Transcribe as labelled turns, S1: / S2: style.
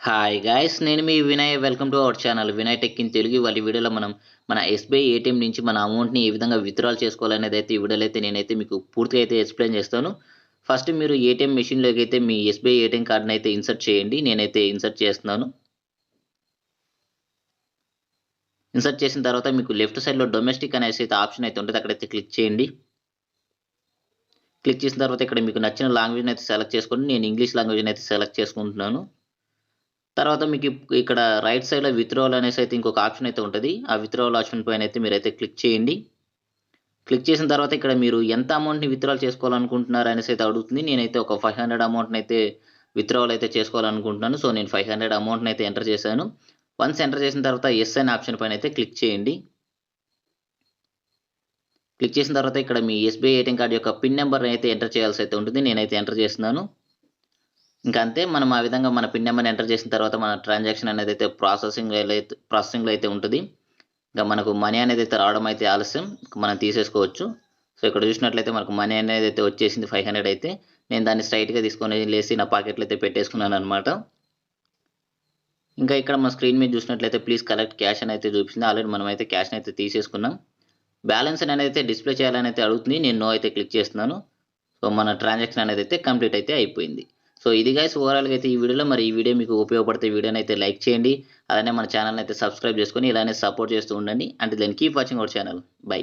S1: Hi guys, నేను మీ Vinay. Welcome to our channel Vinay tech in Telugu. వాళ్ళ వీడియోలో మనం మన ఎస్బీఐ ఏటీఎం నుంచి మన అమౌంట్ని ఏ విధంగా విత్డ్రాల్ చేసుకోవాలనేది అయితే ఈ వీడియోలో అయితే నేనైతే మీకు పూర్తిగా అయితే ఎక్స్ప్లెయిన్ చేస్తాను. ఫస్ట్ మీరు ఏటీఎం మెషిన్లోకి అయితే మీ ఎస్బీఐ ఏటీఎం కార్డుని అయితే ఇన్సర్ట్ చేయండి. నేనైతే ఇన్సర్ట్ చేస్తున్నాను. ఇన్సర్ట్ చేసిన తర్వాత మీకు లెఫ్ట్ సైడ్లో డొమెస్టిక్ అనేసి అయితే ఆప్షన్ అయితే ఉంటుంది, అక్కడైతే క్లిక్ చేయండి. క్లిక్ చేసిన తర్వాత ఇక్కడ మీకు నచ్చిన లాంగ్వేజ్ని అయితే సెలెక్ట్ చేసుకోండి. నేను ఇంగ్లీష్ లాంగ్వేజ్ని అయితే సెలెక్ట్ చేసుకుంటున్నాను. తర్వాత మీకు ఇక్కడ రైట్ సైడ్‌లో విత్‌డ్రావల్ అనేసి అయితే ఇంకొక ఆప్షన్ అయితే ఉంటది. ఆ విత్‌డ్రావల్ ఆప్షన్ పైన అయితే మీరైతే క్లిక్ చేయండి. క్లిక్ చేసిన తర్వాత ఇక్కడ మీరు ఎంత అమౌంట్‌ని విత్‌డ్రాల్ చేసుకోవాలనుకుంటున్నారు అనేసి అయితే అడుగుతుంది. నేనైతే ఒక 500 అమౌంట్‌ని అయితే విత్‌డ్రావల్ అయితే చేసుకోవాలనుకుంటున్నాను. సో నేను 500 అమౌంట్‌ని అయితే ఎంటర్ చేశాను. వన్స్ ఎంటర్ చేసిన తర్వాత యెస్ అనే ఆప్షన్ పైన అయితే క్లిక్ చేయండి. క్లిక్ చేసిన తర్వాత ఇక్కడ మీ ఎస్బీఐ ఏటీఎం కార్డ్ యొక్క పిన్ నంబర్‌ని అయితే ఎంటర్ చేయాల్సి అయితే ఉంటుంది. నేనైతే ఎంటర్ చేస్తున్నాను. ఇంకా అంతే. మనం ఆ విధంగా మన పిన్ నెంబర్‌ని ఎంటర్ చేసిన తర్వాత మన ట్రాన్సాక్షన్ అనేది అయితే ప్రాసెసింగ్‌లో అయితే ఉంటది. ఇంకా మనకు మనీ అనేది అయితే రావడం అయితే ఆలస్యం. మనం తీసేసుకోవచ్చు. సో ఇక్కడ చూసినట్లయితే మనకు మనీ అనేది అయితే వచ్చేసింది 500 అయితే. నేను దాన్ని స్ట్రెయిట్‌గా తీసుకొని లేసి నా పాకెట్‌లో అయితే పెట్టేసుకున్నానన్నమాట. ఇంకా ఇక్కడ మన స్క్రీన్ మీద చూసినట్లయితే ప్లీజ్ కలెక్ట్ క్యాష్ అని అయితే చూపిస్తుంది. ఆల్రెడీ మనమైతే క్యాష్‌ని అయితే తీసేసుకున్నాం. బ్యాలెన్స్ అనేది అయితే డిస్‌ప్లే చేయాలని అయితే అడుగుతుంది. నేను నో అయితే క్లిక్ చేస్తున్నాను. సో మన ట్రాన్సాక్షన్ అనేది అయితే కంప్లీట్ అయితే అయిపోయింది. సో ఇది గైస్ ఓవరాల్‌గా అయితే ఈ వీడియోలో. మరి ఈ వీడియో మీకు ఉపయోగపడితే వీడియోని అయితే లైక్ చేయండి. అలానే మన ఛానల్‌ని అయితే సబ్స్క్రైబ్ చేసుకొని ఇలానే సపోర్ట్ చేస్తూ ఉండండి. Until then keep watching our channel. By.